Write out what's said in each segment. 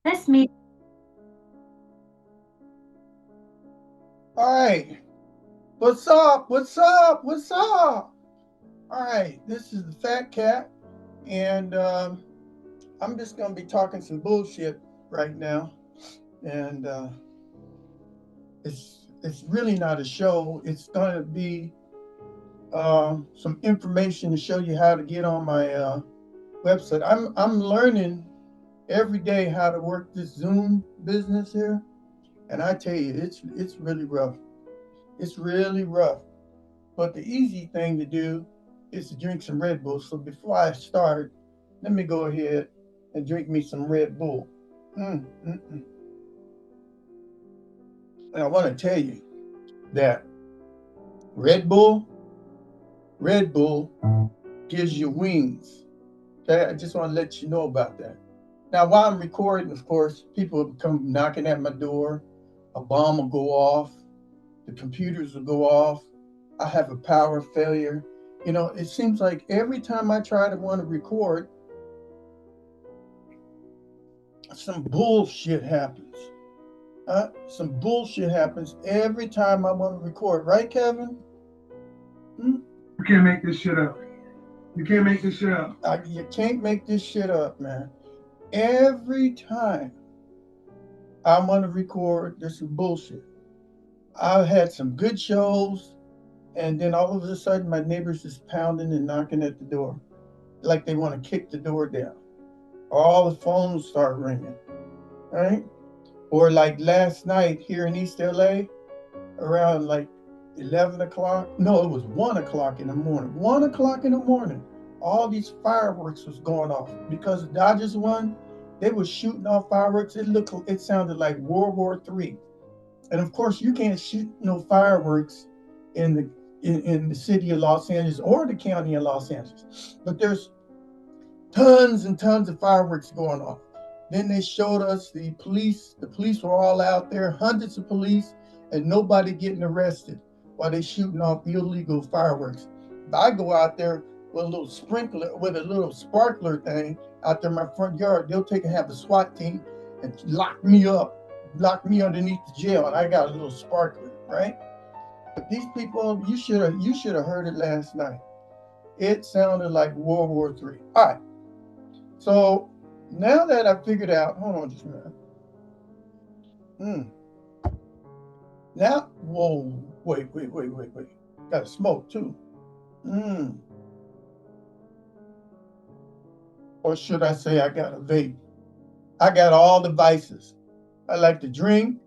This meeting. All right. What's up? What's up? What's up? All right. This is the Fat Cat, and I'm just gonna be talking some bullshit right now. And it's really not a show. It's gonna be some information to show you how to get on my website. I'm learning every day how to work this Zoom business here, and I tell you, it's really rough. It's really rough. But the easy thing to do is to drink some Red Bull. So before I start, let me go ahead and drink me some Red Bull. Mm, mm, mm. And I want to tell you that Red Bull, Red Bull gives you wings. Okay, I just want to let you know about that. Now, while I'm recording, of course, people will come knocking at my door. A bomb will go off. The computers will go off. I have a power failure. You know, it seems like every time I try to want to record, some bullshit happens. Some bullshit happens every time I want to record, right, Kevin? Hmm? You can't make this shit up. You can't make this shit up. You can't make this shit up, man. Every time I want to record, there's some bullshit. I've had some good shows, and then all of a sudden, my neighbors just pounding and knocking at the door, like they want to kick the door down. All the phones start ringing, right? Or like last night here in East LA, around like 11 o'clock. No, it was 1 o'clock in the morning. 1 o'clock in the morning. All these fireworks was going off because the Dodgers won. They were shooting off fireworks. It sounded like World War III. And of course, you can't shoot no fireworks in the city of Los Angeles or the county of Los Angeles. But there's tons and tons of fireworks going off. Then they showed us the police. The police were all out there, hundreds of police, and nobody getting arrested while they shooting off illegal fireworks. But I go out there with a little sprinkler, with a little sparkler thing out there in my front yard. They'll take and have a SWAT team and lock me underneath the jail, and I got a little sparkler, right? But these people, you should have heard it last night. It sounded like World War III. All right, so now that I figured out, hold on just a minute. Hmm. Now, whoa, wait. Got to smoke too. Hmm. Or should I say I got a vape? I got all the vices. I like to drink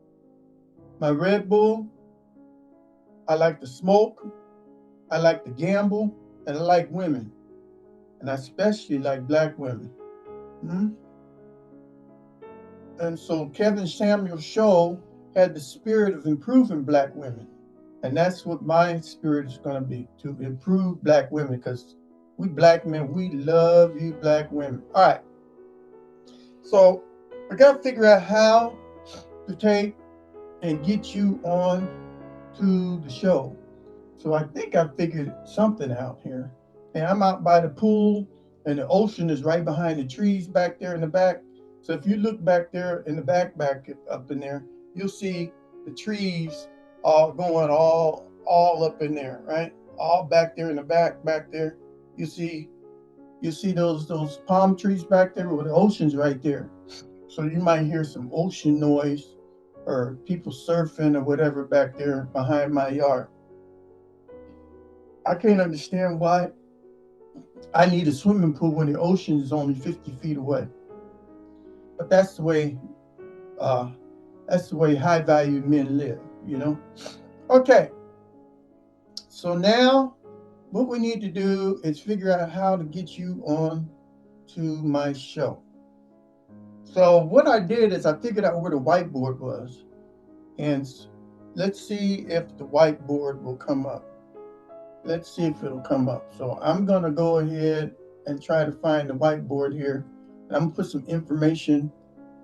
my Red Bull. I like to smoke. I like to gamble. And I like women. And I especially like black women. Hmm? And so Kevin Samuel's show had the spirit of improving black women. And that's what my spirit is going to be, to improve black women, because we black men, we love you black women. All right. So I got to figure out how to take and get you on to the show. So I think I figured something out here. And I'm out by the pool, and the ocean is right behind the trees back there in the back. So if you look back there in the back up in there, you'll see the trees all going all up in there, right? All back there in the back there. You see you see those palm trees back there, with the ocean's right there. So you might hear some ocean noise or people surfing or whatever back there behind my yard. I can't understand why I need a swimming pool when the ocean is only 50 feet away. But uh, that's the way high value men live, you know? Okay, so now what we need to do is figure out how to get you on to my show. So what I did is I figured out where the whiteboard was, and let's see if the whiteboard will come up. Let's see if it'll come up. So I'm gonna go ahead and try to find the whiteboard here. And I'm gonna put some information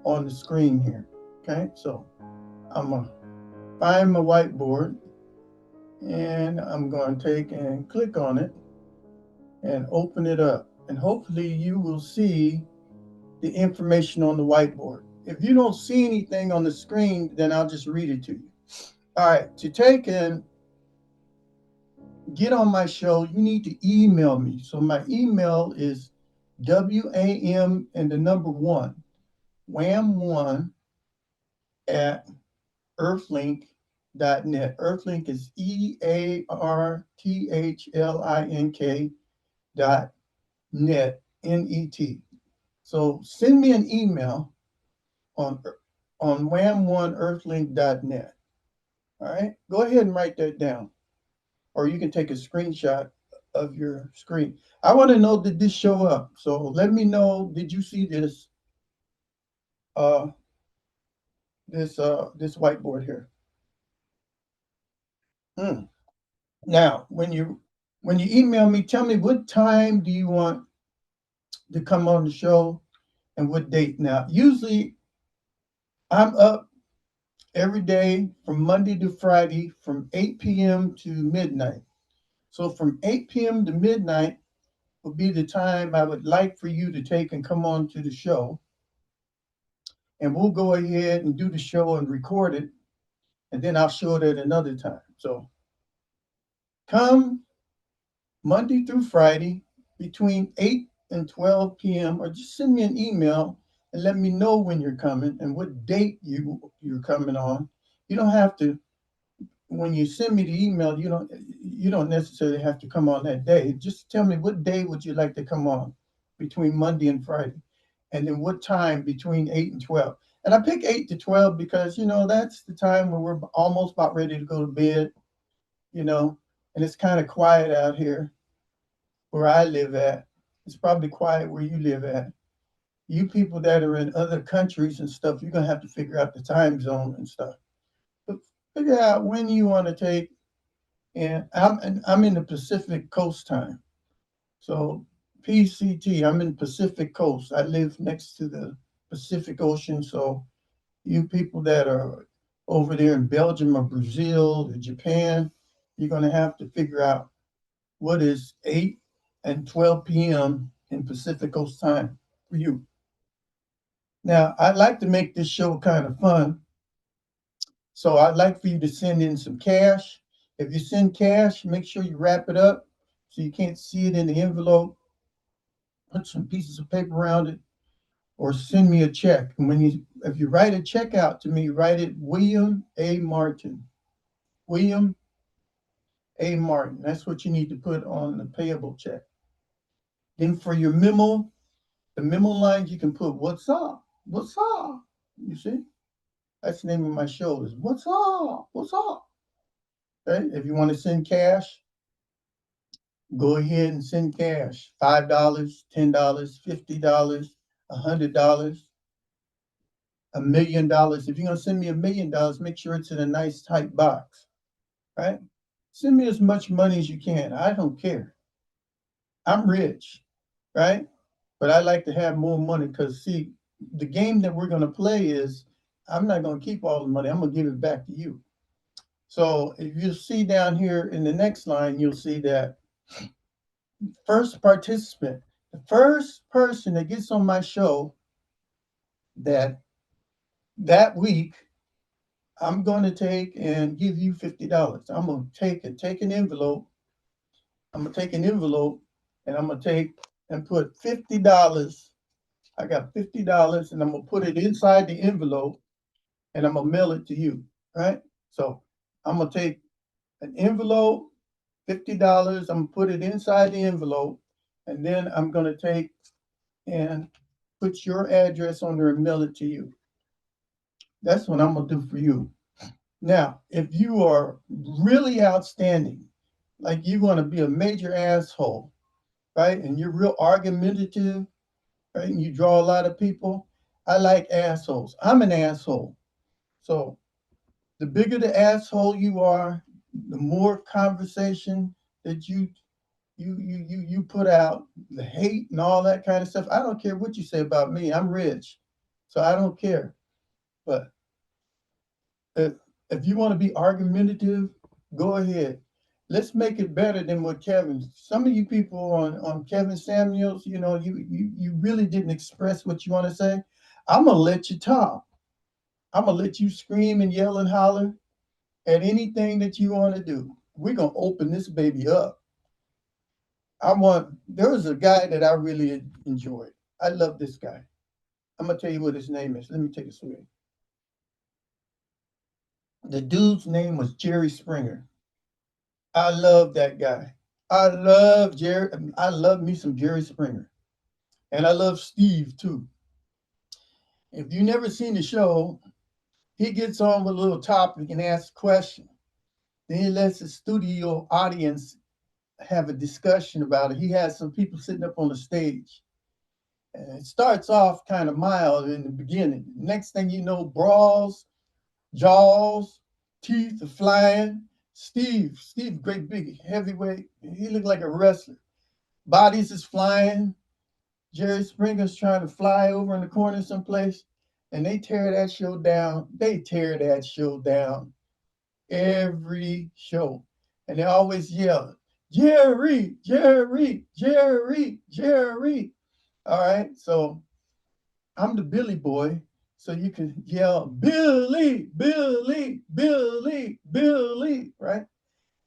on the screen here. Okay, so I'm gonna find my whiteboard, and I'm gonna take and click on it and open it up. And hopefully you will see the information on the whiteboard. If you don't see anything on the screen, then I'll just read it to you. All right, to take and get on my show, you need to email me. So my email is WAM and the number one, WAM1 at earthlink.net. Earthlink is EARTHLINK dot net, NET. So send me an email on wham1 earthlink.net. All right, go ahead and write that down, or you can take a screenshot of your screen. I want to know, did this show up? So let me know. Did you see uh this whiteboard here? Hmm. Now, when you email me, tell me what time do you want to come on the show and what date. Now, usually I'm up every day from Monday to Friday from 8 p.m. to midnight. So from 8 p.m. to midnight will be the time I would like for you to take and come on to the show. And we'll go ahead and do the show and record it. And then I'll show it at another time. So come Monday through Friday between 8 and 12 p.m. or just send me an email and let me know when you're coming and what date you're coming on. You don't have to, when you send me the email, you don't necessarily have to come on that day. Just tell me what day would you like to come on between Monday and Friday, and then what time between 8 and 12. And I pick 8 to 12 because that's the time when we're almost about ready to go to bed, you know, and it's kind of quiet out here where I live at. It's probably quiet where you live at. You people that are in other countries and stuff, you're gonna have to figure out the time zone and stuff. But figure out when you want to take. And I'm in the Pacific Coast time. So PCT, I'm in Pacific Coast. I live next to the Pacific Ocean. So you people that are over there in Belgium or Brazil or Japan, you're gonna have to figure out what is 8 and 12 p.m. in Pacific Coast time for you. Now, I'd like to make this show kind of fun. So I'd like for you to send in some cash. If you send cash, make sure you wrap it up so you can't see it in the envelope. Put some pieces of paper around it, or send me a check. And if you write a check out to me, write it William A. Martin. William A. Martin. That's what you need to put on the payable check. Then for your memo, the memo lines, you can put "What's up? What's up?" You see, that's the name of my show. Is "What's up? What's up?" Okay. If you want to send cash, go ahead and send cash. $5, $10, $50, $100, $1 million. If you're gonna send me $1 million, make sure it's in a nice tight box. Right? Send me as much money as you can. I don't care. I'm rich, right? But I like to have more money because see, the game that we're gonna play is I'm not gonna keep all the money. I'm gonna give it back to you. So if you see down here in the next line, you'll see that first participant, the first person that gets on my show that week, I'm going to take and give you $50. I'm going to take an envelope. I'm going to take an envelope and I'm going to take and put $50. I got $50 and I'm going to put it inside the envelope and I'm going to mail it to you. Right? So I'm going to take an envelope, $50. I'm going to put it inside the envelope and then I'm going to take and put your address on there and mail it to you. That's what I'm going to do for you. Now, if you are really outstanding, like you want to be a major asshole, right? And you're real argumentative, right? And you draw a lot of people. I like assholes. I'm an asshole. So the bigger the asshole you are, the more conversation that you put out, the hate and all that kind of stuff. I don't care what you say about me. I'm rich. So I don't care. But if, if you want to be argumentative, go ahead. Let's make it better than what Kevin. Some of you people on Kevin Samuels, you really didn't express what you want to say. I'm gonna let you talk. I'm gonna let you scream and yell and holler at anything that you want to do. We're gonna open this baby up. There was a guy that I really enjoyed. I love this guy. I'm gonna tell you what his name is. Let me take a swig. The dude's name was Jerry Springer. I love that guy. I love Jerry. I love me some Jerry Springer, and I love Steve too. If you never seen the show, he gets on with a little topic and asks a question. Then he lets the studio audience have a discussion about it. He has some people sitting up on the stage. And it starts off kind of mild in the beginning. Next thing you know, brawls, jaws, teeth are flying. Steve, great big heavyweight. He looked like a wrestler. Bodies is flying. Jerry Springer's trying to fly over in the corner someplace. And they tear that show down. They tear that show down every show. And they always yell, Jerry, Jerry, Jerry, Jerry. All right. So I'm the Billy boy. So you can yell, Billy, Billy, Billy, Billy, right?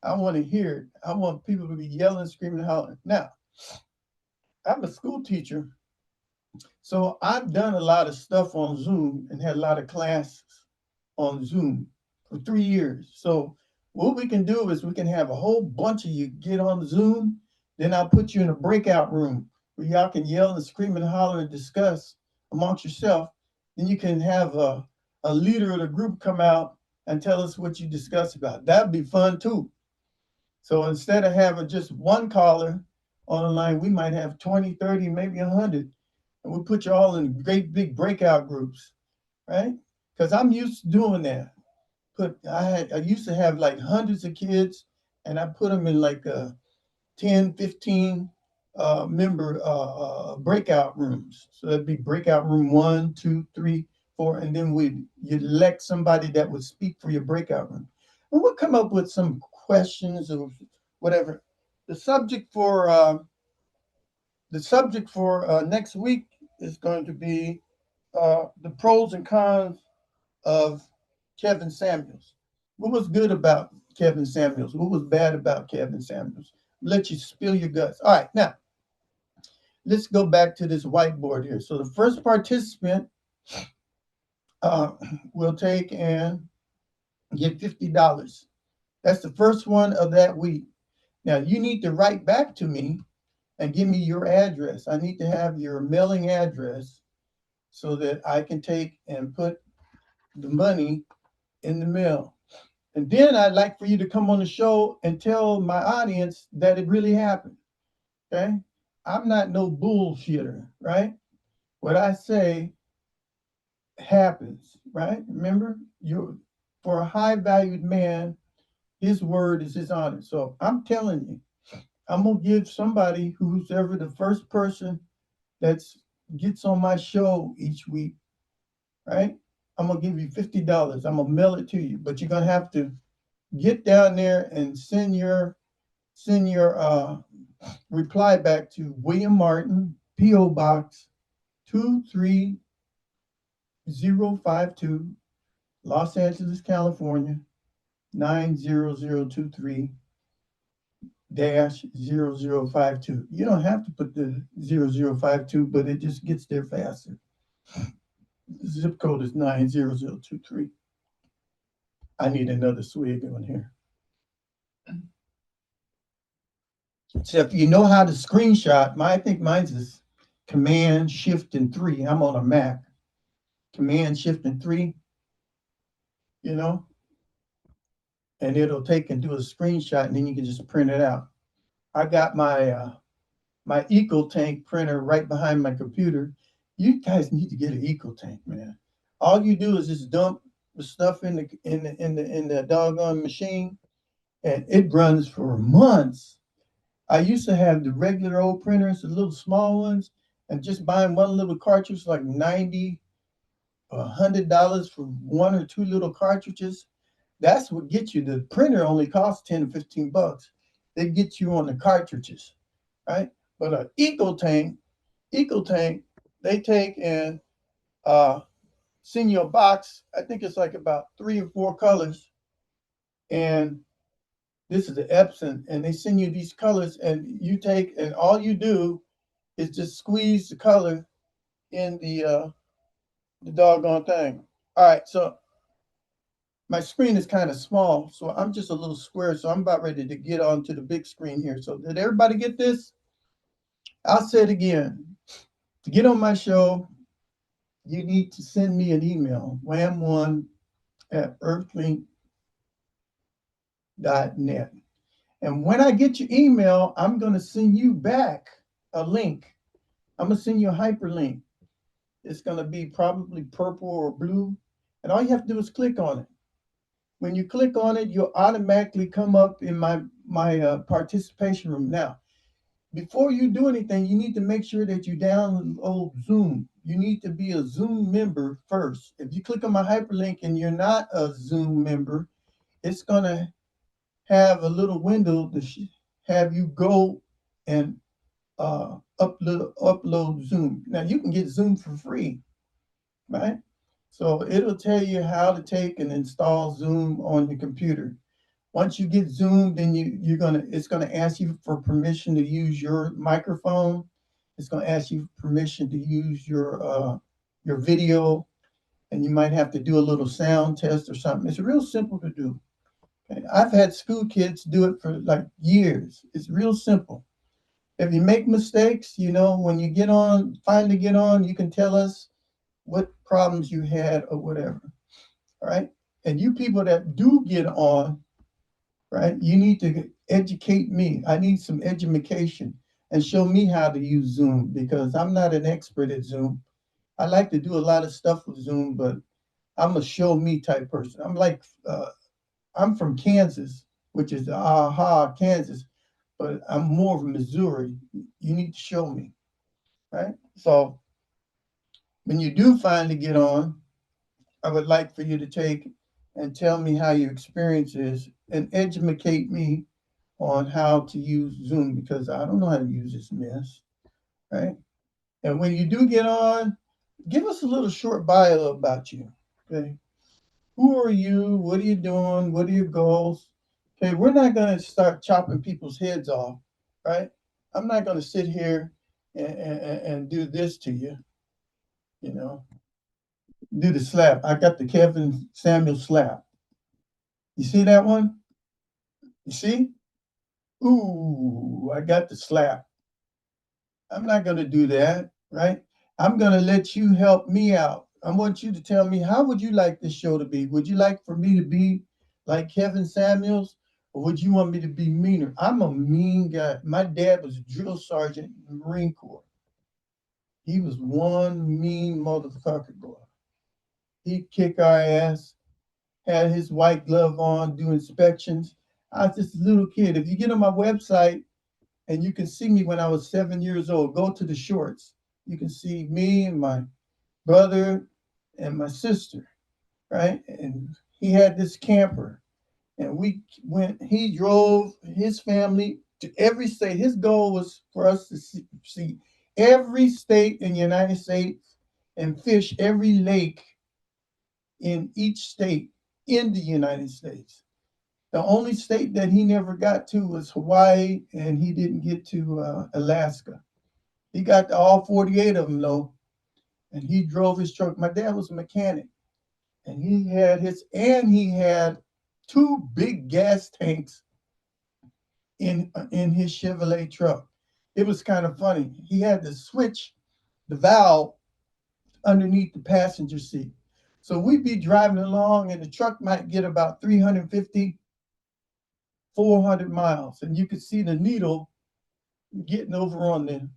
I want to hear it. I want people to be yelling, screaming, hollering. Now, I'm a school teacher. So I've done a lot of stuff on Zoom and had a lot of classes on Zoom for 3 years. So what we can do is we can have a whole bunch of you get on Zoom. Then I'll put you in a breakout room where y'all can yell and scream and holler and discuss amongst yourself. Then you can have a leader of the group come out and tell us what you discuss about. That'd be fun too. So instead of having just one caller on the line, we might have 20, 30, maybe 100. And we put you all in great big breakout groups, right? Because I'm used to doing that. I used to have like hundreds of kids, and I put them in like 10, 15 member breakout rooms. So that'd be breakout room 1, 2, 3, 4, and then you'd elect somebody that would speak for your breakout room. And we'll come up with some questions or whatever. The subject for next week is going to be the pros and cons of Kevin Samuels. What was good about Kevin Samuels? What was bad about Kevin Samuels? Let you spill your guts. All right, now let's go back to this whiteboard here. So the first participant uh, will take and get $50. That's the first one of that week. Now you need to write back to me and give me your address. I need to have your mailing address so that I can take and put the money in the mail. And then I'd like for you to come on the show and tell my audience that it really happened. Okay? I'm not no bullshitter, right? What I say happens, right? Remember, you for a high valued man, his word is his honor. So I'm telling you, I'm gonna give somebody who's ever the first person that's gets on my show each week, right? I'm gonna give you $50. I'm gonna mail it to you, but you're gonna have to get down there and send your reply back to William Martin, P.O. Box 23052, Los Angeles, California 90023 dash 0052. You don't have to put the 0052, but it just gets there faster. The zip code is 90023. I need another swig on here. So if you know how to screenshot, I think mine's is Command Shift and 3. I'm on a Mac. Command Shift and 3, you know, and it'll take and do a screenshot, and then you can just print it out. I got my Eco Tank printer right behind my computer. You guys need to get an Eco Tank, man. All you do is just dump the stuff in the doggone machine, and it runs for months. I used to have the regular old printers, the little small ones, and just buying one little cartridge like 90 or $100 for one or two little cartridges. That's what gets you. The printer only costs 10 or 15 bucks. They get you on the cartridges, right? But an Eco Tank, they take and uh, send you a box. I think it's like about 3 or 4 colors, and this is the Epson, and they send you these colors, and you take, and all you do is just squeeze the color in the doggone thing. All right, so my screen is kind of small, so I'm just a little square. So I'm about ready to get onto the big screen here. So did everybody get this? I'll say it again. To get on my show, you need to send me an email, wham1@earthlink.net. And when I get your email, I'm going to send you back a link. I'm going to send you a hyperlink. It's going to be probably purple or blue. And all you have to do is click on it. When you click on it, you'll automatically come up in my participation room. Now, before you do anything, you need to make sure that you download Zoom. You need to be a Zoom member first. If you click on my hyperlink and you're not a Zoom member, it's going to have a little window to have you go and upload Zoom. Now, you can get Zoom for free, right? So it'll tell you how to take and install Zoom on your computer. Once you get Zoom, then it's gonna ask you for permission to use your microphone. It's gonna ask you permission to use your video, and you might have to do a little sound test or something. It's real simple to do. Okay? I've had school kids do it for like years. It's real simple. If you make mistakes, when you finally get on, you can tell us what problems you had or whatever. All right. And you people that do get on, right, you need to educate me. I need some education and show me how to use Zoom because I'm not an expert at Zoom. I like to do a lot of stuff with Zoom, but I'm a show me type person. I'm from Kansas, which is Kansas, but I'm more of Missouri. You need to show me, right? So when you do finally get on, I would like for you to take and tell me how your experience is and educate me on how to use Zoom because I don't know how to use this mess, right? And when you do get on, give us a little short bio about you, okay? Who are you? What are you doing? What are your goals? Okay, we're not going to start chopping people's heads off, right? I'm not going to sit here and do this to you, you know, do the slap. I got the Kevin Samuel slap. You see that one? You see? Ooh, I got the slap. I'm not going to do that, right? I'm going to let you help me out. I want you to tell me how would you like this show to be? Would you like for me to be like Kevin Samuels, or would you want me to be meaner? I'm a mean guy. My dad was a drill sergeant in the Marine Corps. He was one mean motherfucker, boy. He'd kick our ass, had his white glove on, do inspections. I was just a little kid. If you get on my website, and you can see me when I was 7 years old. Go to the shorts. You can see me and my brother and my sister, right? And he had this camper, and he drove his family to every state. His goal was for us to see every state in the United States and fish every lake in each state in the United States. The only state that he never got to was Hawaii, and he didn't get to Alaska. He got to all 48 of them, though, and he drove his truck. My dad was a mechanic, and he had two big gas tanks in his Chevrolet truck. It was kind of funny. He had to switch the valve underneath the passenger seat. So we'd be driving along, and the truck might get about 350, 400 miles, and you could see the needle getting over on there.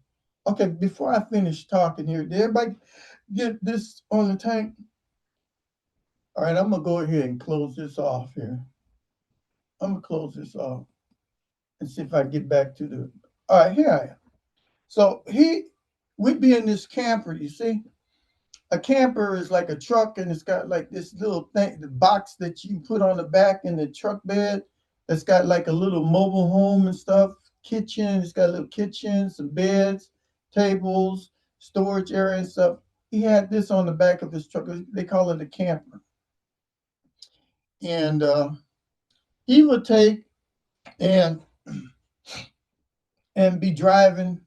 Okay, before I finish talking here, did everybody get this on the tank? All right, I'm gonna go ahead and close this off here. I'm gonna close this off and see if I get back to the. All right, here I am. So we'd be in this camper. You see, a camper is like a truck, and it's got like this little thing, the box that you put on the back in the truck bed. That's got like a little mobile home and stuff. Kitchen. It's got a little kitchen, some beds, tables, storage area and stuff. He had this on the back of his truck. They call it a camper. And he would take and be driving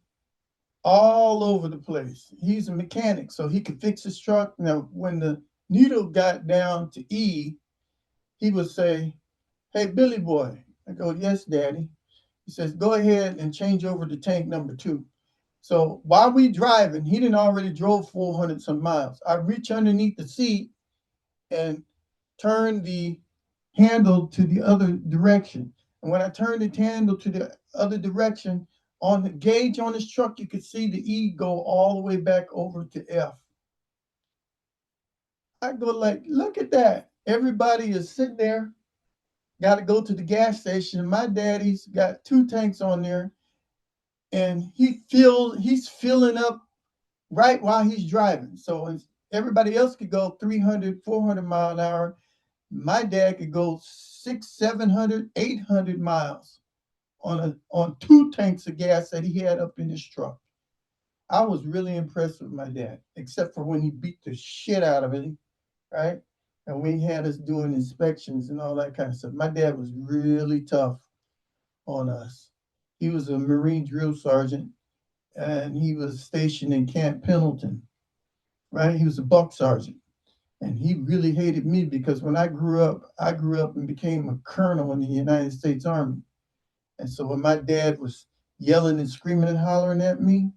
all over the place. He's a mechanic, so he could fix his truck. Now, when the needle got down to E, he would say, "Hey, Billy boy." I go, "Yes, Daddy." He says, "Go ahead and change over to tank number 2." So while we driving, he didn't already drove 400 some miles. I reach underneath the seat and turn the handle to the other direction. And when I turned the handle to the other direction, on the gauge on his truck, you could see the E go all the way back over to F. I go like, look at that. Everybody is sitting there, got to go to the gas station. My daddy's got 2 tanks on there, and he's filling up right while he's driving. So everybody else could go 300, 400 mile an hour. My dad could go 600, 700, 800 miles on 2 tanks of gas that he had up in his truck. I was really impressed with my dad, except for when he beat the shit out of it, right? And when he had us doing inspections and all that kind of stuff. My dad was really tough on us. He was a Marine drill sergeant, and he was stationed in Camp Pendleton, right? He was a buck sergeant. And he really hated me because when I grew up and became a colonel in the United States Army. And so when my dad was yelling and screaming and hollering at me,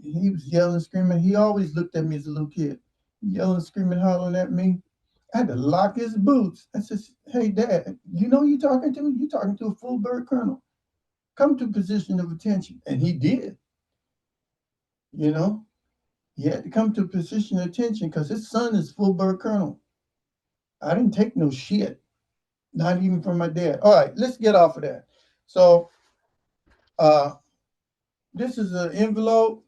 he was yelling and screaming. He always looked at me as a little kid, yelling, screaming, hollering at me. I had to lock his boots. I said, "Hey, Dad, you know who you're talking to? You're talking to a full bird colonel. Come to a position of attention." And he did, you know. He had to come to a position of attention because his son is full bird colonel. I didn't take no shit, not even from my dad. All right, let's get off of that. So, uh, this is an envelope.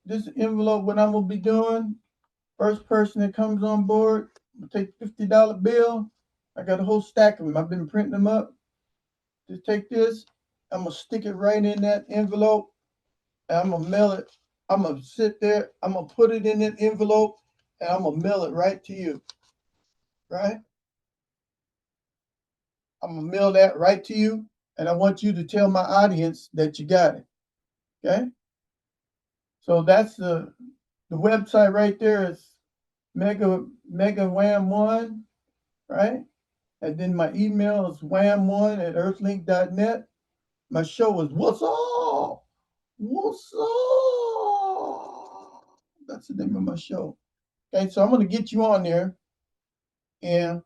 This envelope, what I'm gonna be doing, first person that comes on board, will take $50 bill. I got a whole stack of them. I've been printing them up. Just take this. I'm gonna stick it right in that envelope, and I'm gonna mail it. I'm gonna sit there. I'm gonna put it in that envelope, and I'm gonna mail it right to you. Right? I'm gonna mail that right to you, and I want you to tell my audience that you got it. Okay? So that's the website right there is Mega Wham One, right? And then my email is wham1@earthlink.net. My show is What's Up? What's Up? That's the name of my show. Okay, so I'm gonna get you on there, and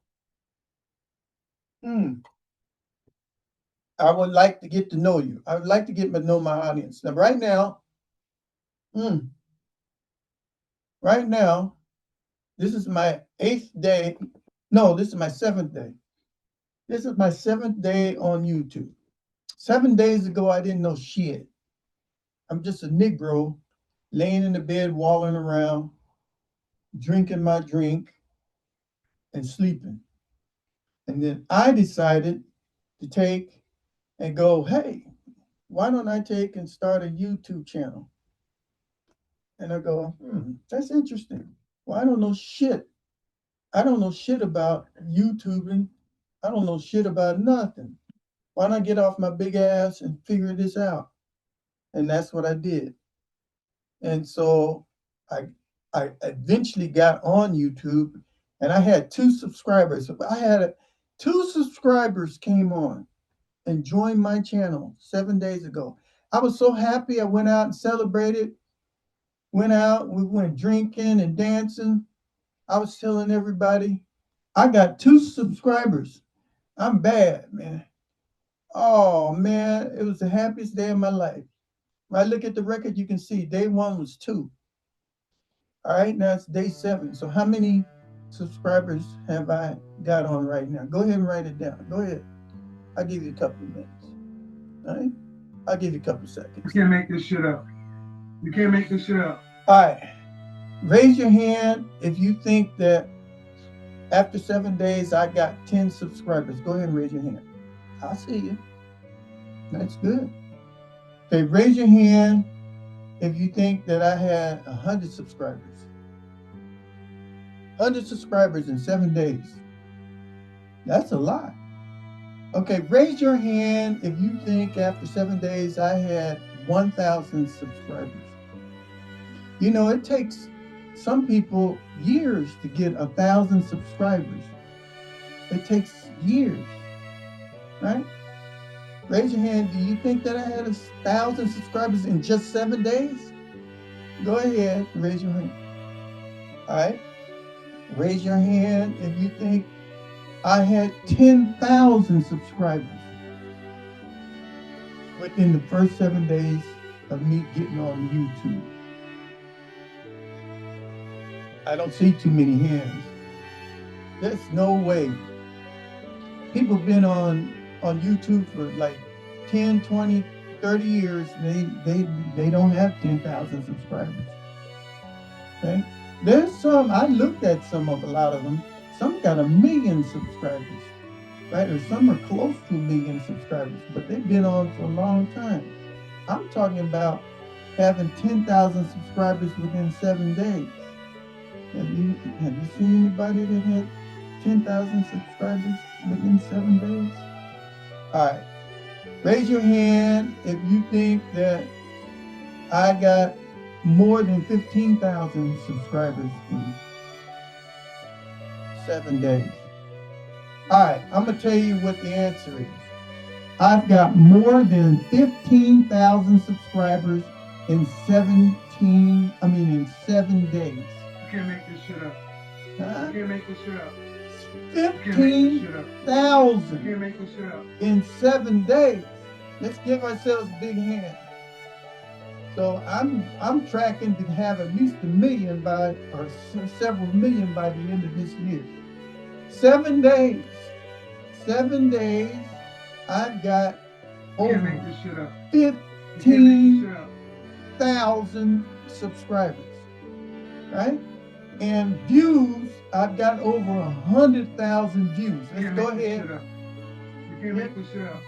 mm, I would like to get to know you. I would like to get to know my audience. Now, mm, right now, this is my 8th day. No, this is my 7th day. This is my 7th day on YouTube. 7 days ago, I didn't know shit. I'm just a Negro laying in the bed, walling around, drinking my drink, and sleeping. And then I decided to take and go, hey, why don't I take and start a YouTube channel? And I go, that's interesting. Well, I don't know shit. I don't know shit about YouTubing. I don't know shit about nothing. Why not get off my big ass and figure this out? And that's what I did. And so I I eventually got on YouTube, and I had 2 subscribers. I had 2 subscribers came on and joined my channel 7 days ago. I was so happy. I went out and celebrated. Went out. We went drinking and dancing. I was telling everybody, I got 2 subscribers. I'm bad, man. Oh man, it was the happiest day of my life. When I look at the record, you can see day 1 was 2. All right, now it's day 7. So how many subscribers have I got on right now? Go ahead and write it down. Go ahead. I'll give you a couple of minutes. All right? I'll give you a couple of seconds. You can't make this shit up. You can't make this shit up. All right. Raise your hand if you think that after 7 days I got 10 subscribers. Go ahead and raise your hand. I see you. That's good. Okay, raise your hand if you think that I had 100 subscribers. 100 subscribers in 7 days. That's a lot. Okay, raise your hand if you think after 7 days I had 1,000 subscribers. You know, it takes some people years to get 1,000 subscribers. It takes years, right? Raise your hand. Do you think that I had 1,000 subscribers in just 7 days? Go ahead, raise your hand. All right. Raise your hand if you think I had 10,000 subscribers within the first 7 days of me getting on YouTube. I don't see too many hands. There's no way. People been on YouTube for like 10, 20, 30 years. They don't have 10,000 subscribers. Okay? There's some, I looked at a lot of them. Some got 1 million subscribers, right? Or some are close to 1 million subscribers, but they've been on for a long time. I'm talking about having 10,000 subscribers within 7 days. Have you seen anybody that had 10,000 subscribers within 7 days? All right. Raise your hand if you think that I got more than 15,000 subscribers in 7 days. All right, I'm going to tell you what the answer is. I've got more than 15,000 subscribers in 7 days. You can't make this shit up. Huh? You can't make this shit up. 15,000 You can't make this shit up. in 7 days. Let's give ourselves a big hand. So I'm tracking to have at least 1 million or several million by the end of this year. 7 days. 7 days. I've got over 15,000 subscribers, right? And views, I've got over 100,000 views. Let's go ahead. You can't make this shit up.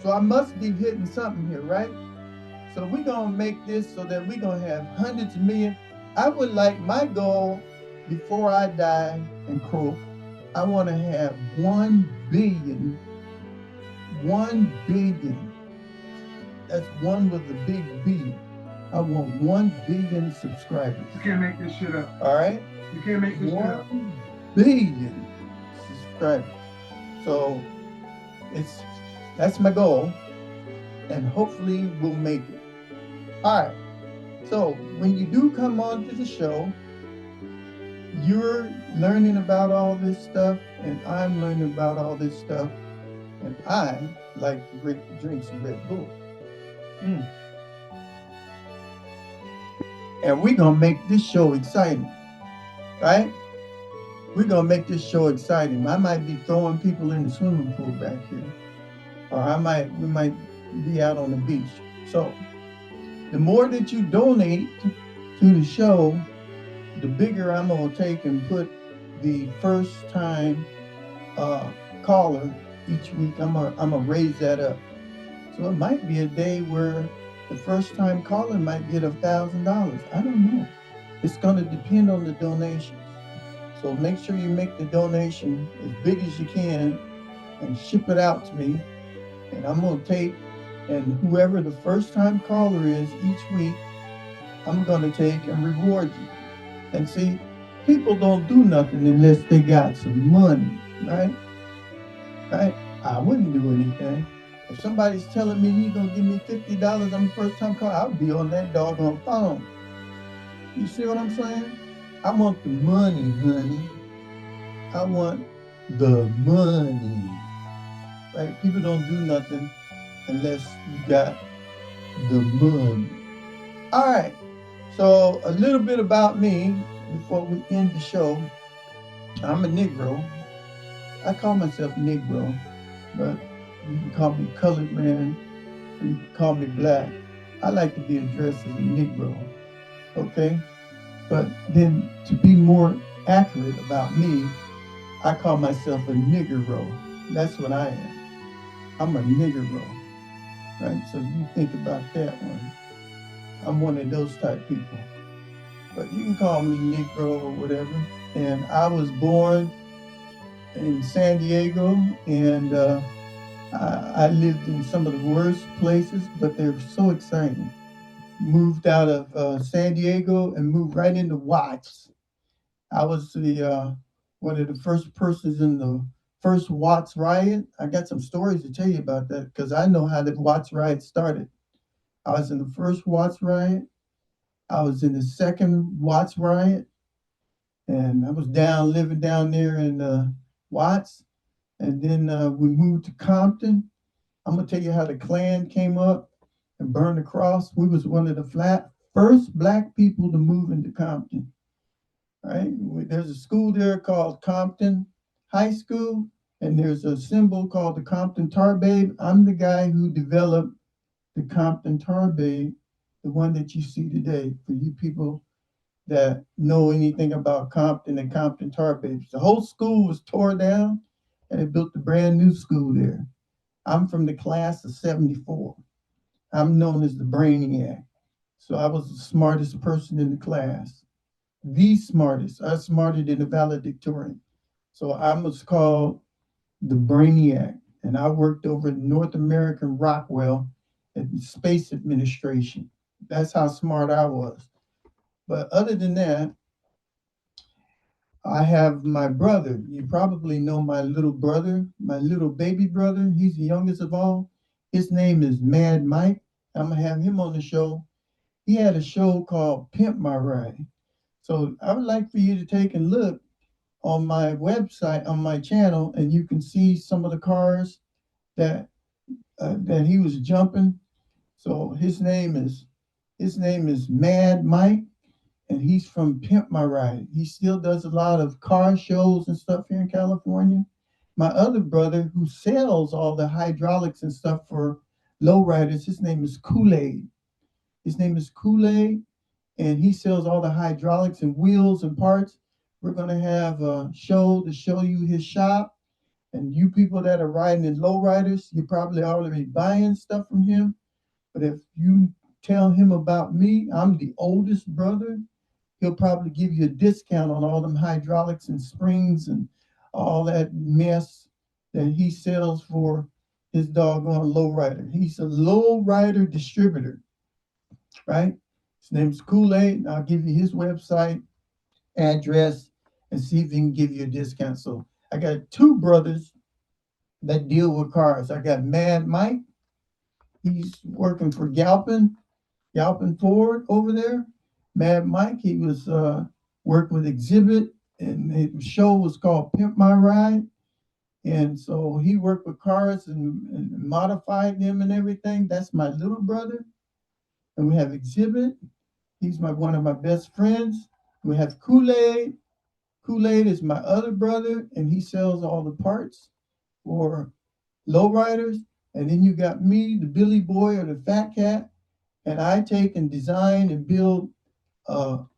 So I must be hitting something here, right? So we're going to make this so that we're going to have hundreds of millions. I would like my goal before I die and croak, I want to have 1 billion. 1 billion. That's one with a big B. I want 1 billion subscribers. You can't make this shit up. All right? You can't make this shit up. 1 billion subscribers. So that's my goal. And hopefully we'll make it. All right. So when you do come on to the show, you're learning about all this stuff, and I'm learning about all this stuff, and I like to drink some Red Bull. And we're going to make this show exciting, right? We're going to make this show exciting. I might be throwing people in the swimming pool back here, or we might be out on the beach. So the more that you donate to the show, the bigger I'm going to take and put the first time caller each week. I'm gonna raise that up. So it might be a day where the first time caller might get $1,000. I don't know. It's going to depend on the donations. So make sure you make the donation as big as you can and ship it out to me. And I'm going to take, and whoever the first time caller is each week, I'm going to take and reward you. And see, people don't do nothing unless they got some money, right? Right? I wouldn't do anything. If somebody's telling me he's going to give me $50 on the first time call, I'll be on that doggone phone. You see what I'm saying? I want the money, honey. I want the money. Right? People don't do nothing unless you got the money. All right. So a little bit about me before we end the show. I'm a Negro. I call myself Negro, but you can call me colored man, or you can call me black. I like to be addressed as a Negro, okay? But then to be more accurate about me, I call myself a Niggero. That's what I am. I'm a Niggero, right? So you think about that one. I'm one of those type people. But you can call me Negro or whatever. And I was born in San Diego, and I lived in some of the worst places, but they're so exciting. Moved out of San Diego and moved right into Watts. I was the one of the first persons in the first Watts riot. I got some stories to tell you about that because I know how the Watts riot started. I was in the first Watts riot. I was in the second Watts riot, and I was down living down there in Watts. And then we moved to Compton. I'm gonna tell you how the Klan came up and burned the cross. We was one of the first black people to move into Compton. Right? There's a school there called Compton High School, and there's a symbol called the Compton Tar Babe. I'm the guy who developed the Compton Tar Babe, the one that you see today. For you people that know anything about Compton and Compton Tar Babes, the whole school was tore down, and they built a brand new school there. I'm from the class of '74. I'm known as the Brainiac. So I was the smartest person in the class, the smartest. I was smarter than the valedictorian. So I was called the Brainiac, and I worked over in North American Rockwell at the Space Administration. That's how smart I was. But other than that, I have my brother. You probably know my little brother, my little baby brother. He's the youngest of all. His name is Mad Mike. I'm gonna have him on the show. He had a show called Pimp My Ride. So I would like for you to take a look on my website, on my channel, and you can see some of the cars that that he was jumping. So his name is Mad Mike, and he's from Pimp My Ride. He still does a lot of car shows and stuff here in California. My other brother, who sells all the hydraulics and stuff for lowriders, his name is Kool Aid. His name is Kool Aid, and he sells all the hydraulics and wheels and parts. We're going to have a show to show you his shop. And you people that are riding in lowriders, you're probably already buying stuff from him. But if you tell him about me, I'm the oldest brother. He'll probably give you a discount on all them hydraulics and springs and all that mess that he sells for his doggone lowrider. He's a lowrider distributor, right? His name's Kool-Aid, and I'll give you his website address and see if he can give you a discount. So I got two brothers that deal with cars. I got Mad Mike. He's working for Galpin Ford over there. Mad Mike, he was worked with Exhibit, and the show was called Pimp My Ride. And so he worked with cars and modified them and everything. That's my little brother. And we have Exhibit. He's one of my best friends. We have Kool-Aid. Kool-Aid is my other brother, and he sells all the parts for lowriders. And then you got me, the Billy Boy or the Fat Cat, and I take and design and build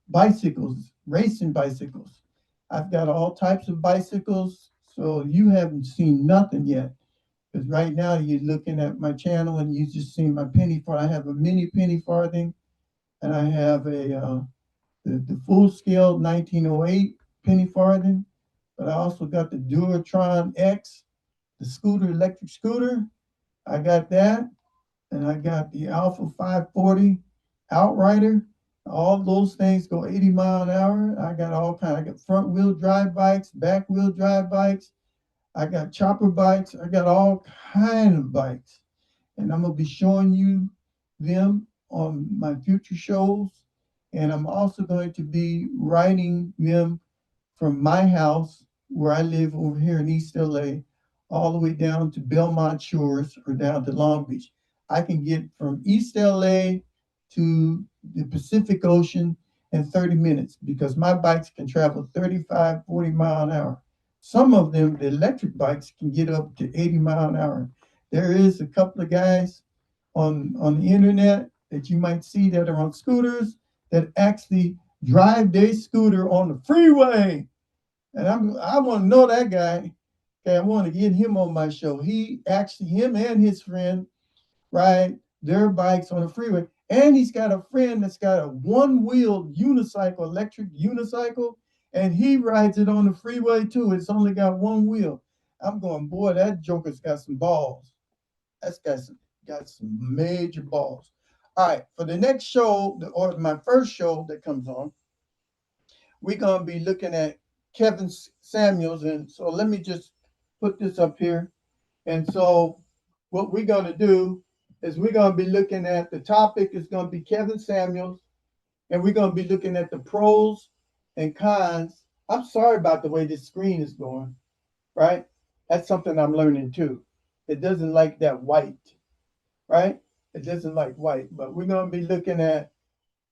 bicycles, racing bicycles. I've got all types of bicycles, so you haven't seen nothing yet. Because right now you're looking at my channel and you just seen my penny farthing. I have a mini penny farthing, and I have the full scale 1908 penny farthing. But I also got the Duratron X, the scooter, electric scooter. I got that, and I got the Alpha 540 Outrider. All those things go 80 mile an hour. I got all kind. I got front wheel drive bikes, back wheel drive bikes. I got chopper bikes. I got all kind of bikes, and I'm gonna be showing you them on my future shows. And I'm also going to be riding them from my house where I live over here in East LA all the way down to Belmont Shores or down to Long Beach. I can get from East LA to the Pacific Ocean in 30 minutes because my bikes can travel 35, 40 mile an hour. Some of them, the electric bikes, can get up to 80 mile an hour. There is a couple of guys on the internet that you might see that are on scooters that actually drive their scooter on the freeway. And I want to know that guy. Okay, I want to get him on my show. Him and his friend ride their bikes on the freeway. And he's got a friend that's got a one-wheeled unicycle, electric unicycle, and he rides it on the freeway too. It's only got one wheel. I'm going, boy, that Joker's got some balls. That's got some major balls. All right, for the next show, or my first show that comes on, we're gonna be looking at Kevin Samuels, and so let me just put this up here. And so, what we're gonna do is we're gonna be looking at the topic is gonna be Kevin Samuels, and we're gonna be looking at the pros and cons. I'm sorry about the way this screen is going, right? That's something I'm learning too. It doesn't like that white, right? It doesn't like white, but we're gonna be looking at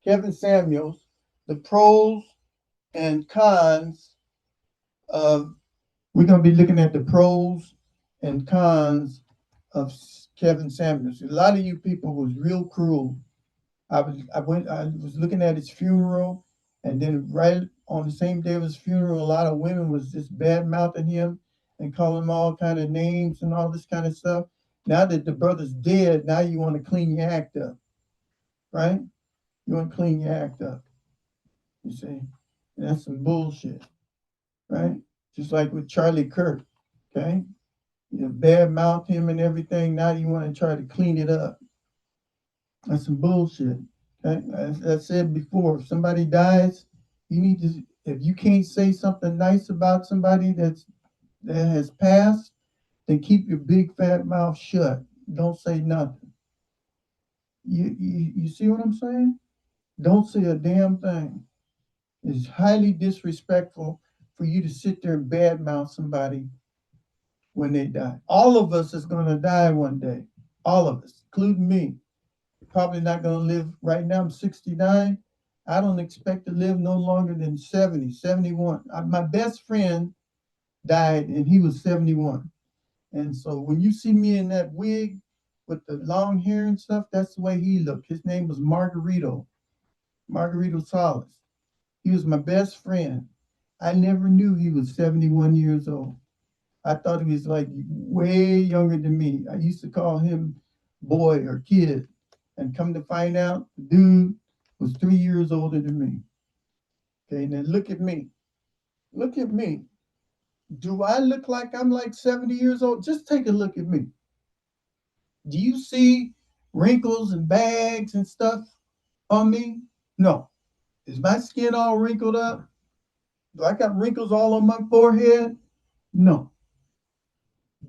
Kevin Samuels, the pros and cons of we're going to be looking at the pros and cons of Kevin Samuels. A lot of you people was real cruel. I was looking at his funeral, and then right on the same day of his funeral, a lot of women was just bad mouthing him and calling him all kind of names and all this kind of stuff. Now that the brother's dead, now you want to clean your act up, right? You want to clean your act up. You see, and that's some bullshit, right? Just like with Charlie Kirk, okay? You bad mouth him and everything. Now you want to try to clean it up. That's some bullshit. Okay? As I said before, if somebody dies, you need to. If you can't say something nice about somebody that has passed, then keep your big fat mouth shut. Don't say nothing. You see what I'm saying? Don't say a damn thing. It's highly disrespectful for you to sit there and badmouth somebody when they die. All of us is going to die one day. All of us, including me. Probably not going to live right now. I'm 69. I don't expect to live no longer than 70, 71. My best friend died and he was 71. And so when you see me in that wig with the long hair and stuff, that's the way he looked. His name was Margarito Salas. He was my best friend. I never knew he was 71 years old. I thought he was like way younger than me. I used to call him boy or kid. And come to find out, the dude was 3 years older than me. Okay, now look at me. Look at me. Do I look like I'm like 70 years old? Just take a look at me. Do you see wrinkles and bags and stuff on me? No. Is my skin all wrinkled up? Do I got wrinkles all on my forehead? No.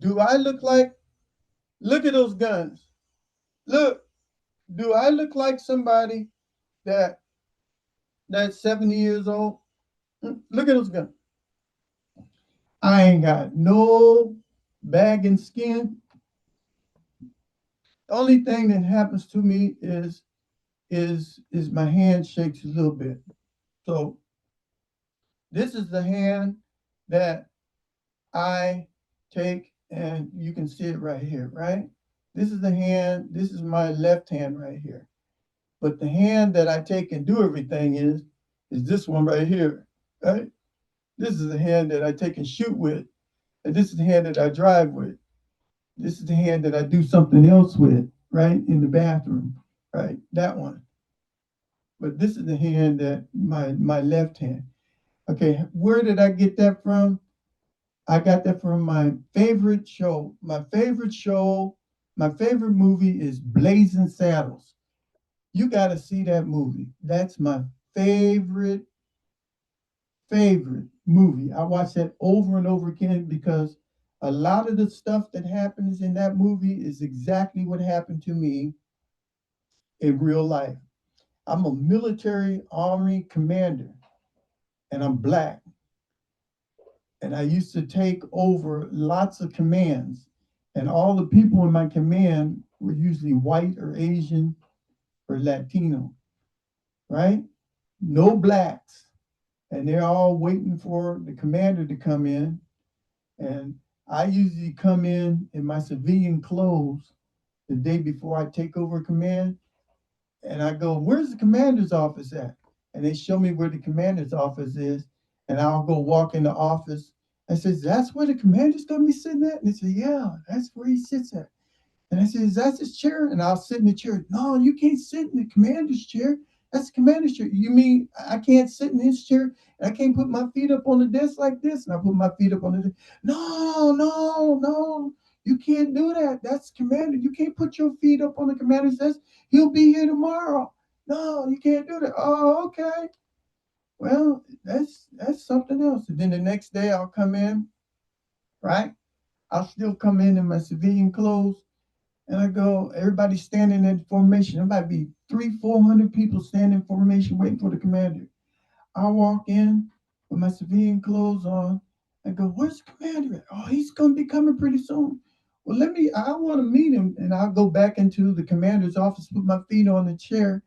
Do I look like, look at those guns. Look, do I look like somebody that that's 70 years old? Look at those guns. I ain't got no bagging skin. The only thing that happens to me is my hand shakes a little bit. So this is the hand that I take, and you can see it right here, right? This is the hand, this is my left hand right here. But the hand that I take and do everything is this one right here, right? This is the hand that I take and shoot with, and this is the hand that I drive with. This is the hand that I do something else with, right? In the bathroom, right? That one. But this is the hand that my left hand. Okay, where did I get that from? I got that from my favorite show. My favorite movie is Blazing Saddles. You got to see that movie. That's my favorite favorite movie. I watch that over and over again because a lot of the stuff that happens in that movie is exactly what happened to me in real life. I'm a military army commander and I'm black. And I used to take over lots of commands. And all the people in my command were usually white or Asian or Latino, right? No blacks. And they're all waiting for the commander to come in. And I usually come in my civilian clothes the day before I take over command. And I go, where's the commander's office at? And they show me where the commander's office is. And I'll go walk in the office. I says, that's where the commander's going to be sitting at? And they say, yeah, that's where he sits at. And I said, is that his chair? And I'll sit in the chair. No, you can't sit in the commander's chair. That's the commander's chair. You mean I can't sit in his chair? And I can't put my feet up on the desk like this? And I put my feet up on the desk. No, no, no. You can't do that. That's commander. You can't put your feet up on the commander's desk. He'll be here tomorrow. No, you can't do that. Oh, okay. Well, that's something else. And then the next day I'll come in, right? I'll still come in my civilian clothes. And I go, everybody's standing in formation. There might be 300-400 people standing in formation waiting for the commander. I walk in with my civilian clothes on. I go, where's the commander at? Oh, he's going to be coming pretty soon. Well, I want to meet him. And I'll go back into the commander's office, put my feet on the chair.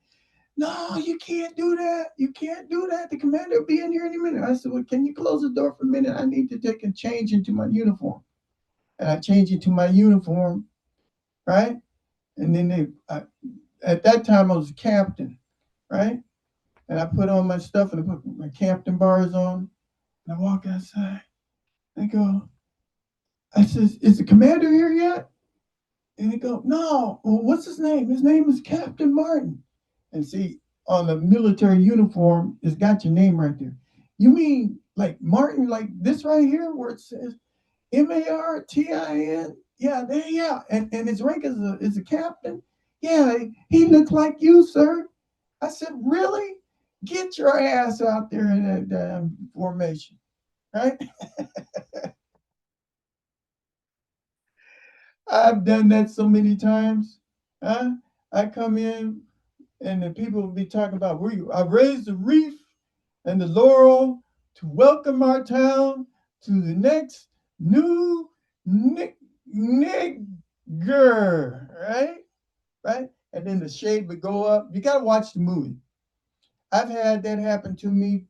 No, you can't do that. You can't do that. The commander will be in here any minute. I said, well, can you close the door for a minute? I need to take a change into my uniform. And I change into my uniform, right? And then at that time I was a captain, right? And I put on my stuff and I put my captain bars on. And I walk outside. I go, I says, is the commander here yet? And they go, no. Well, what's his name? His name is Captain Martin. And see, on the military uniform, it's got your name right there. You mean like Martin, like this right here, where it says Martin? Yeah, there, yeah. And his rank is a captain. Yeah, he looks like you, sir. I said, really? Get your ass out there in that damn formation, right? I've done that so many times. Huh? I come in and the people will be talking about I raised the reef and the laurel to welcome our town to the next new nigger, right? Right? And then the shade would go up. You got to watch the movie. I've had that happen to me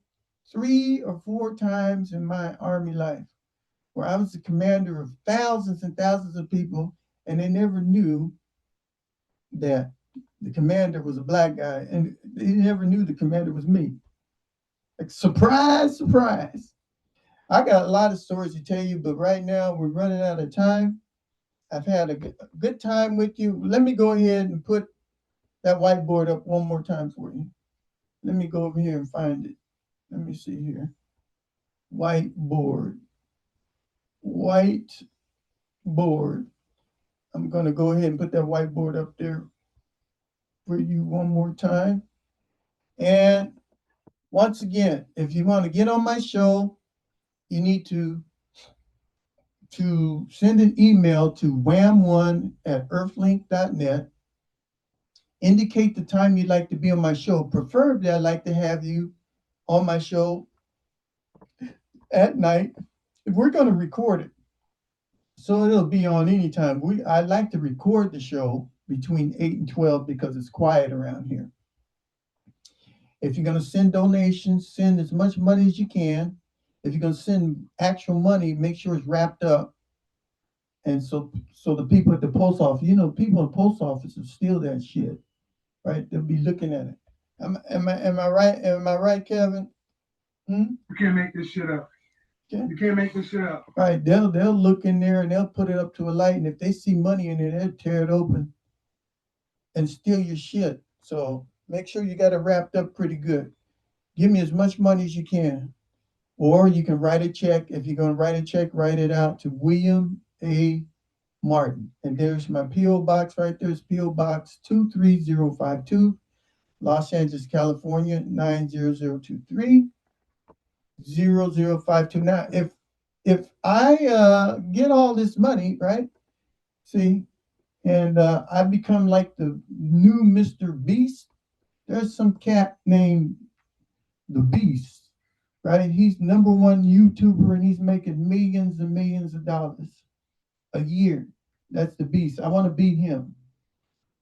3 or 4 times in my army life, where I was the commander of thousands and thousands of people, and they never knew that the commander was a black guy, and they never knew the commander was me. Like, surprise, surprise. I got a lot of stories to tell you, but right now we're running out of time. I've had a good time with you. Let me go ahead and put that whiteboard up one more time for you. Let me go over here and find it. Let me see here. Whiteboard. Whiteboard. I'm going to go ahead and put that whiteboard up there for you one more time. And once again, if you want to get on my show, you need to send an email to wham1@earthlink.net. Indicate the time you'd like to be on my show. Preferably, I'd like to have you on my show at night. If we're going to record it, so it'll be on anytime. I like to record the show between 8 and 12 because it's quiet around here. If you're going to send donations, send as much money as you can. If you're going to send actual money, make sure it's wrapped up. And so the people at the post office, people in the post office will steal that shit, right? They'll be looking at it. Am I right? Am I right, Kevin? You can't make this shit up. Okay. You can't make this shit up. Right. They'll look in there and they'll put it up to a light, and if they see money in it, they'll tear it open and steal your shit. So make sure you got it wrapped up pretty good. Give me as much money as you can. Or you can write a check. If you're going to write a check, write it out to William A. Martin. And there's my P.O. Box right there. It's P.O. Box 23052, Los Angeles, California, 90023, 0052. Now, if I get all this money, right? See, and I become like the new Mr. Beast, there's some cat named The Beast, right? He's number one YouTuber and he's making millions and millions of dollars a year. That's the Beast. I want to beat him,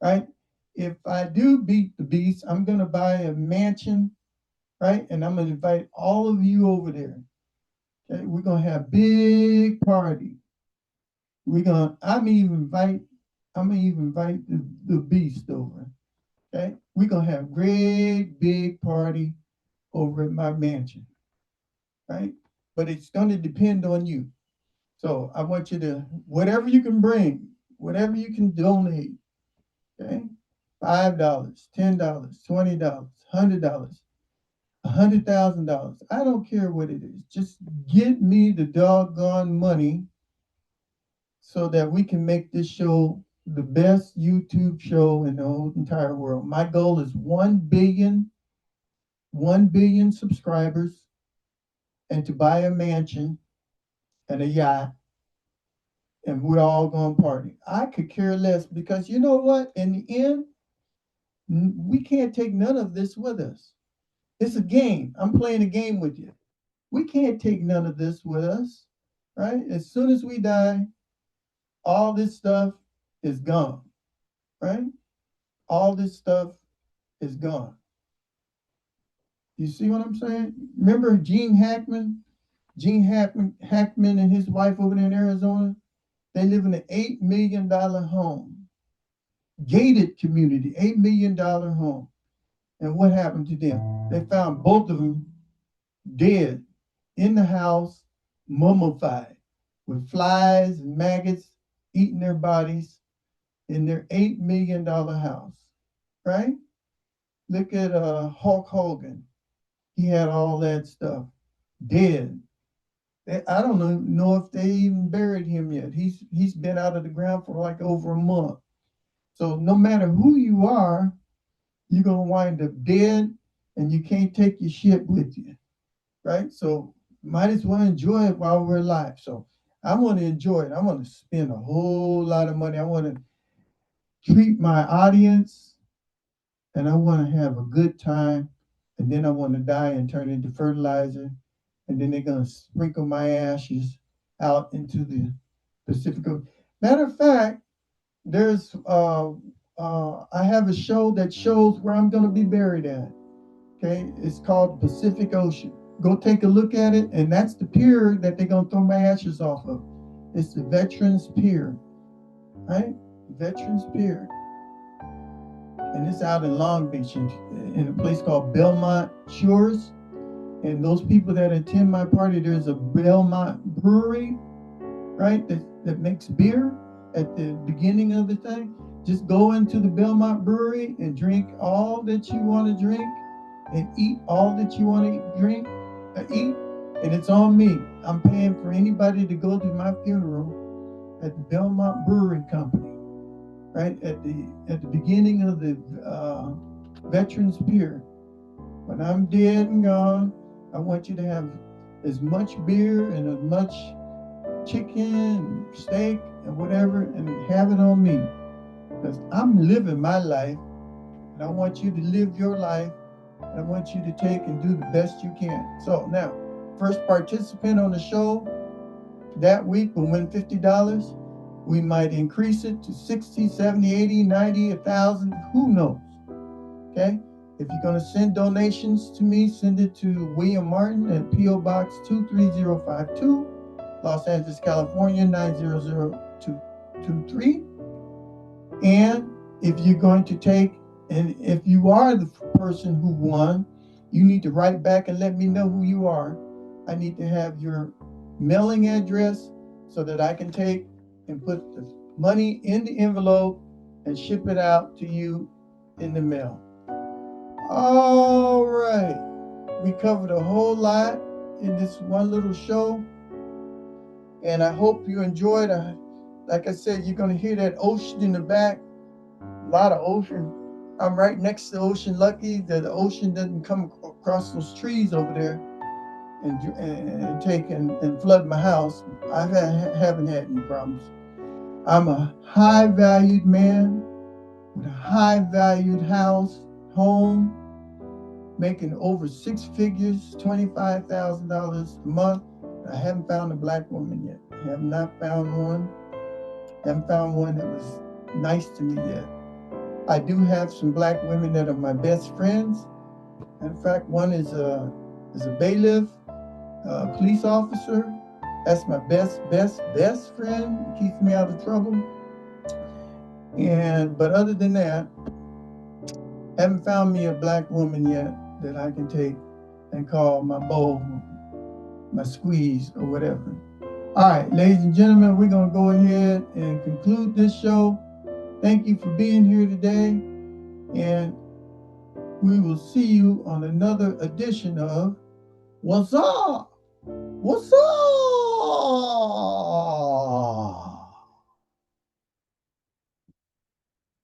right? If I do beat the Beast, I'm going to buy a mansion, right? And I'm going to invite all of you over there. Okay, we're going to have big party. I'm gonna even invite the Beast over. Okay, we're gonna have great big party over at my mansion, right? But it's gonna depend on you. So I want you to whatever you can bring. whatever you can donate. Okay, $5, $10, $20, $100, $100,000. I don't care what it is. Just get me the doggone money so that we can make this show the best YouTube show in the whole entire world. My goal is 1 billion subscribers and to buy a mansion and a yacht and we're all going to party. I could care less because you know what? In the end, we can't take none of this with us. It's a game. I'm playing a game with you. We can't take none of this with us, right? As soon as we die, all this stuff is gone, right? All this stuff is gone. You see what I'm saying? Remember Gene Hackman? Hackman and his wife over there in Arizona? They live in an $8 million home, gated community, $8 million home. And what happened to them? They found both of them dead in the house, mummified, with flies and maggots eating their bodies in their $8 million house, right? Look at Hulk Hogan. He had all that stuff dead. I don't know if they even buried him yet. He's been out of the ground for like over a month. So no matter who you are, you're gonna wind up dead, and you can't take your shit with you, right? So might as well enjoy it while we're alive. So I want to enjoy it. I want to spend a whole lot of money. I want to treat my audience, and I want to have a good time, and then I want to die and turn into fertilizer, and then they're gonna sprinkle my ashes out into the Pacific Ocean. Matter of fact, there's I have a show that shows where I'm gonna be buried at. Okay, it's called Pacific Ocean. Go take a look at it, and that's the pier that they're gonna throw my ashes off of. It's the Veterans Pier, right? Veterans Pier, and it's out in Long Beach, in a place called Belmont Shores. And those people that attend my party, there's a Belmont brewery, right? That makes beer at the beginning of the thing. Just go into the Belmont brewery and drink all that you want to drink and eat all that you want to eat. And it's on me. I'm paying for anybody to go to my funeral at the Belmont Brewery Company, right? At the beginning of the Veterans Pier. When I'm dead and gone, I want you to have as much beer and as much chicken, steak, and whatever, and have it on me. Because I'm living my life, and I want you to live your life, and I want you to take and do the best you can. So now, first participant on the show that week will win $50. We might increase it to 60, 70, 80, 90, 1,000, who knows? Okay? If you're going to send donations to me, send it to William Martin at P.O. Box 23052, Los Angeles, California, 90023. And if you're going to take, and if you are the person who won, you need to write back and let me know who you are. I need to have your mailing address so that I can take and put the money in the envelope and ship it out to you in the mail. All right. We covered a whole lot in this one little show, and I hope you enjoyed. Like I said, you're going to hear that ocean in the back. A lot of ocean. I'm right next to the ocean. Lucky that the ocean doesn't come across those trees over there and take and flood my house. Haven't had any problems. I'm a high valued man with a high valued home, making over six figures, $25,000 a month. I haven't found a black woman yet. I have not found one. Haven't found one that was nice to me yet. I do have some black women that are my best friends. In fact, one is a bailiff, police officer. That's my best friend. It keeps me out of trouble. But other than that, haven't found me a black woman yet that I can take and call my beau, my squeeze, or whatever. All right, ladies and gentlemen, we're going to go ahead and conclude this show. Thank you for being here today, and we will see you on another edition of What's Up? What's Up?